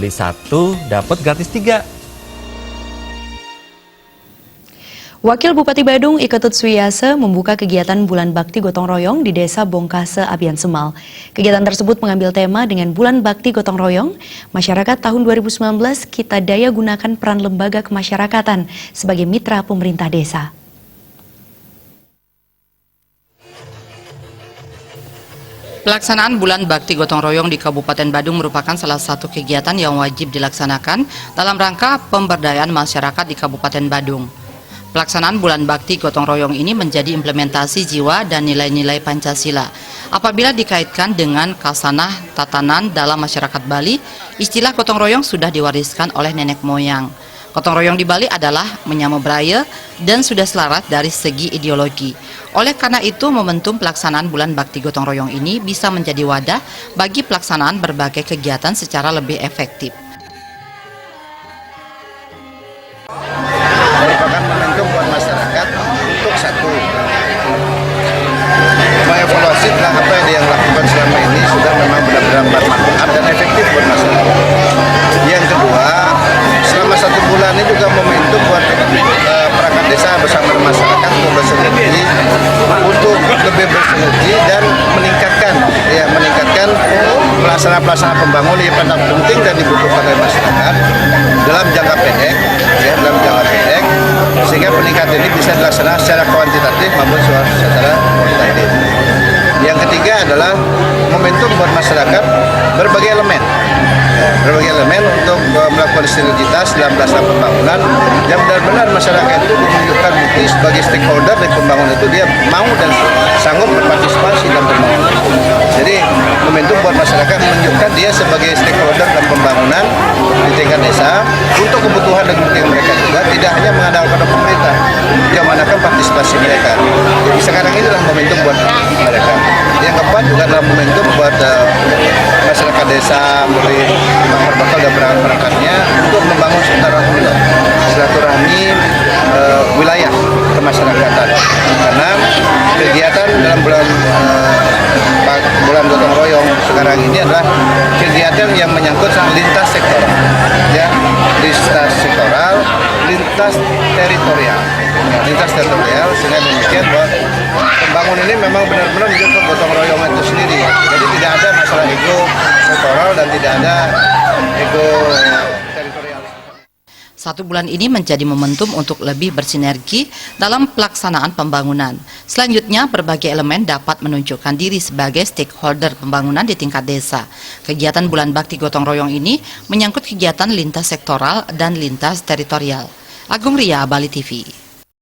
beli 1 dapat gratis 3. Wakil Bupati Badung Iketut Swiyase membuka kegiatan Bulan Bakti Gotong Royong di Desa Bongkase, Abian Semal. Kegiatan tersebut mengambil tema dengan Bulan Bakti Gotong Royong, Masyarakat tahun 2019 kita daya gunakan peran lembaga kemasyarakatan sebagai mitra pemerintah desa. Pelaksanaan Bulan Bakti Gotong Royong di Kabupaten Badung merupakan salah satu kegiatan yang wajib dilaksanakan dalam rangka pemberdayaan masyarakat di Kabupaten Badung. Pelaksanaan Bulan Bakti Gotong Royong ini menjadi implementasi jiwa dan nilai-nilai Pancasila. Apabila dikaitkan dengan kasanah tatanan dalam masyarakat Bali, istilah gotong royong sudah diwariskan oleh nenek moyang. Gotong royong di Bali adalah menyambut budaya dan sudah selaras dari segi ideologi. Oleh karena itu, momentum pelaksanaan Bulan Bakti Gotong Royong ini bisa menjadi wadah bagi pelaksanaan berbagai kegiatan secara lebih efektif. Merupakan momentum buat masyarakat untuk satu mengevaluasi tentang apa yang dia lakukan selama ini sudah memang benar-benar bermanfaat dan efektif buat masyarakat. Yang kedua, selama 1 bulan ini juga momentum buat perangkat desa bersama masyarakat untuk bersinergi, untuk lebih bersinergi dan meningkatkan pelaksana pembangunan yang paling penting dan dibutuhkan oleh masyarakat dalam jangka pendek, sehingga peningkatan ini bisa dilaksanakan secara kuantitatif maupun secara kualitatif. Yang ketiga adalah momentum buat masyarakat berbagai elemen untuk melakukan sinergitas dalam pelaksanaan pembangunan yang benar-benar masyarakat itu menunjukkan bukti sebagai stakeholder dari pembangunan itu dia mau dan sanggup berpartisipasi dalam pembangunan. Jadi momentum buat masyarakat menunjukkan dia sebagai stakeholder dalam pembangunan di tingkat desa untuk kebutuhan dan kepentingan mereka juga, tidak hanya mengandalkan pada pemerintah, yang mengandalkan partisipasi mereka. Jadi sekarang ini adalah momentum buat mereka. Yang keempat juga adalah momentum buat masyarakat desa mulai bakal dan perangkat-perangkatnya untuk membangun silaturahmi wilayah kemasyarakatan. Karena kegiatan dalam bulan gotong royong sekarang ini adalah kegiatan yang menyangkut lintas sektoral, ya, lintas teritorial, sehingga demikian bahwa pembangunan ini memang benar-benar menjadi gotong royong itu sendiri. Jadi tidak ada masalah ego sektoral dan tidak ada ego teritorial. 1 bulan ini menjadi momentum untuk lebih bersinergi dalam pelaksanaan pembangunan. Selanjutnya, berbagai elemen dapat menunjukkan diri sebagai stakeholder pembangunan di tingkat desa. Kegiatan Bulan Bakti Gotong Royong ini menyangkut kegiatan lintas sektoral dan lintas teritorial. Agung Ria, Bali TV.